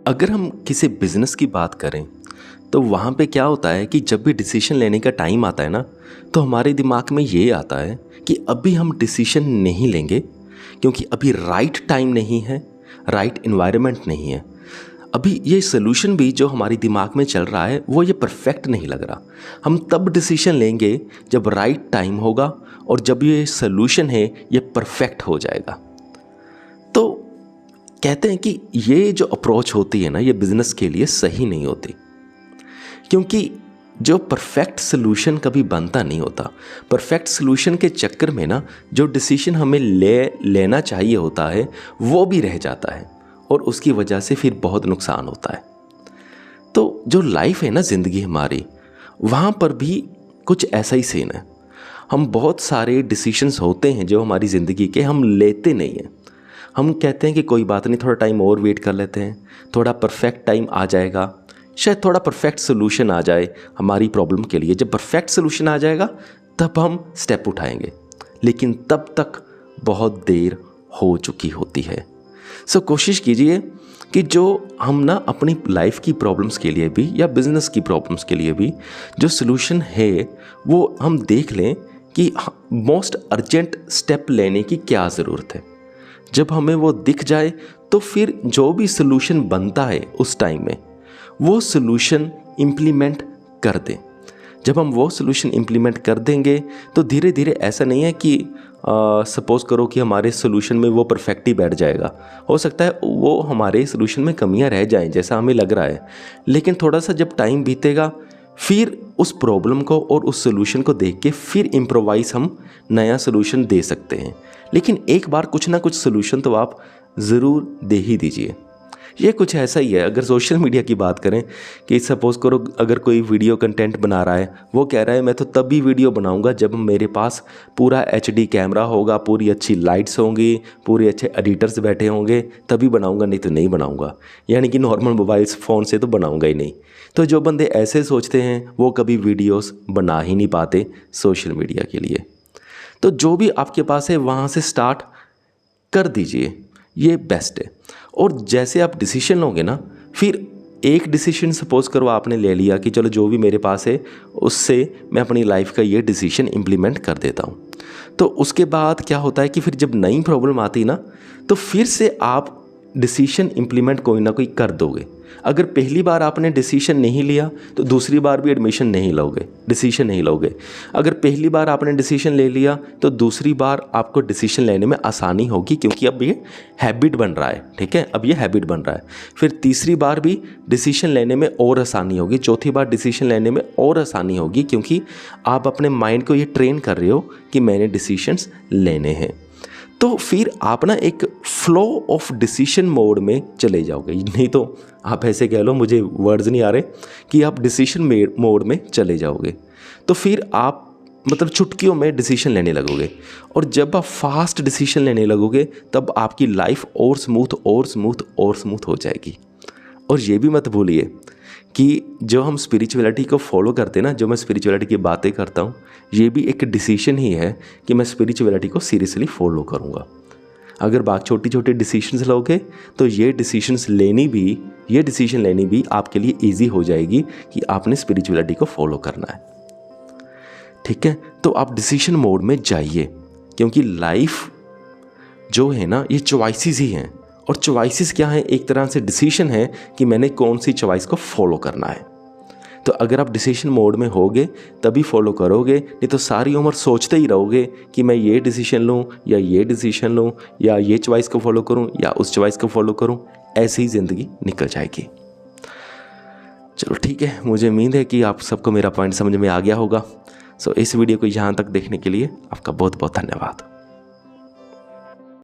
अगर हम किसी बिज़नेस की बात करें तो वहाँ पे क्या होता है कि जब भी डिसीजन लेने का टाइम आता है ना, तो हमारे दिमाग में ये आता है कि अभी हम डिसीजन नहीं लेंगे क्योंकि अभी राइट टाइम नहीं है, राइट एनवायरनमेंट नहीं है। अभी ये सोल्यूशन भी जो हमारे दिमाग में चल रहा है वो ये परफेक्ट नहीं लग रहा। हम तब डिसीजन लेंगे जब राइट टाइम होगा और जब ये सोल्यूशन है ये परफेक्ट हो जाएगा। तो कहते हैं कि ये जो अप्रोच होती है ना, ये बिज़नेस के लिए सही नहीं होती, क्योंकि जो परफेक्ट सोल्यूशन कभी बनता नहीं होता। परफेक्ट सोल्यूशन के चक्कर में ना जो डिसीजन हमें लेना चाहिए होता है वो भी रह जाता है और उसकी वजह से फिर बहुत नुकसान होता है। तो जो लाइफ है ना, ज़िंदगी हमारी, वहाँ पर भी कुछ ऐसा ही सीन है। हम बहुत सारे डिसीजंस होते हैं जो हमारी ज़िंदगी के हम लेते नहीं हैं। हम कहते हैं कि कोई बात नहीं, थोड़ा टाइम और वेट कर लेते हैं, थोड़ा परफेक्ट टाइम आ जाएगा, शायद थोड़ा परफेक्ट सोल्यूशन आ जाए हमारी प्रॉब्लम के लिए। जब परफेक्ट सोल्यूशन आ जाएगा तब हम स्टेप उठाएंगे, लेकिन तब तक बहुत देर हो चुकी होती है। सो कोशिश कीजिए कि जो हम ना अपनी लाइफ की प्रॉब्लम्स के लिए भी या बिज़नेस की प्रॉब्लम्स के लिए भी जो सोल्यूशन है वो हम देख लें कि मोस्ट अर्जेंट स्टेप लेने की क्या ज़रूरत है। जब हमें वो दिख जाए तो फिर जो भी सोल्यूशन बनता है उस टाइम में वो सोल्यूशन इम्प्लीमेंट कर दें। जब हम वो सोल्यूशन इम्प्लीमेंट कर देंगे तो धीरे धीरे ऐसा नहीं है कि सपोज़ करो कि हमारे सोल्यूशन में वो परफेक्ट ही बैठ जाएगा। हो सकता है वो हमारे सोल्यूशन में कमियां रह जाएं जैसा हमें लग रहा है, लेकिन थोड़ा सा जब टाइम बीतेगा फिर उस प्रॉब्लम को और उस सोल्यूशन को देख के फिर इम्प्रोवाइज़ हम नया सोल्यूशन दे सकते हैं। लेकिन एक बार कुछ ना कुछ सोल्यूशन तो आप ज़रूर दे ही दीजिए। ये कुछ ऐसा ही है। अगर सोशल मीडिया की बात करें कि सपोज़ करो अगर कोई वीडियो कंटेंट बना रहा है, वो कह रहा है मैं तो तभी वीडियो बनाऊंगा जब मेरे पास पूरा HD कैमरा होगा, पूरी अच्छी लाइट्स होंगी, पूरे अच्छे एडिटर्स बैठे होंगे, तभी बनाऊंगा, नहीं तो नहीं बनाऊंगा। यानी कि नॉर्मल मोबाइल फ़ोन से तो बनाऊंगा ही नहीं। तो जो बंदे ऐसे सोचते हैं वो कभी वीडियोज़ बना ही नहीं पाते सोशल मीडिया के लिए। तो जो भी आपके पास है वहाँ से स्टार्ट कर दीजिए, ये बेस्ट है। और जैसे आप डिसीजन लोगे ना, फिर एक डिसीजन सपोज़ करो आपने ले लिया कि चलो जो भी मेरे पास है उससे मैं अपनी लाइफ का ये डिसीजन इम्प्लीमेंट कर देता हूँ। तो उसके बाद क्या होता है कि फिर जब नई प्रॉब्लम आती ना तो फिर से आप डिसीजन इम्प्लीमेंट कोई ना कोई कर दोगे। अगर पहली बार आपने डिसीजन नहीं लिया तो दूसरी बार भी डिसीजन नहीं लोगे। अगर पहली बार आपने डिसीजन ले लिया तो दूसरी बार आपको डिसीजन लेने में आसानी होगी, क्योंकि अब ये हैबिट बन रहा है। ठीक है, अब ये हैबिट बन रहा है। फिर तीसरी बार भी डिसीजन लेने में और आसानी होगी, चौथी बार डिसीजन लेने में और आसानी होगी, क्योंकि आप अपने माइंड को ये ट्रेन कर रहे हो कि मैंने डिसीजंस लेने हैं। तो फिर आप ना एक फ्लो ऑफ डिसीजन मोड में चले जाओगे। नहीं तो आप ऐसे कह लो, मुझे वर्ड्स नहीं आ रहे, कि आप डिसीजन मोड में चले जाओगे। तो फिर आप मतलब चुटकियों में डिसीजन लेने लगोगे, और जब आप फास्ट डिसीजन लेने लगोगे तब आपकी लाइफ और स्मूथ हो जाएगी। और ये भी मत भूलिए कि जो हम स्पिरिचुअलिटी को फॉलो करते हैं ना, जो मैं स्पिरिचुअलिटी की बातें करता हूँ, ये भी एक डिसीजन ही है कि मैं स्पिरिचुअलिटी को सीरियसली फॉलो करूँगा। अगर बात छोटी छोटी डिसीजंस लोगे तो ये डिसीजन लेनी भी आपके लिए इजी हो जाएगी कि आपने स्पिरिचुअलिटी को फॉलो करना है। ठीक है, तो आप डिसीजन मोड में जाइए, क्योंकि लाइफ जो है ना ये चॉइसेस ही हैं। और चॉइसेस क्या है? एक तरह से डिसीजन है कि मैंने कौन सी चॉइस को फॉलो करना है। तो अगर आप डिसीजन मोड में होगे तभी फॉलो करोगे, नहीं तो सारी उम्र सोचते ही रहोगे कि मैं ये डिसीजन लूँ या ये डिसीजन लूँ, या ये चॉइस को फॉलो करूँ या उस चॉइस को फॉलो करूँ। ऐसे ही ज़िंदगी निकल जाएगी। चलो ठीक है, मुझे उम्मीद है कि आप सबको मेरा पॉइंट समझ में आ गया होगा। सो इस वीडियो को यहाँ तक देखने के लिए आपका बहुत बहुत धन्यवाद।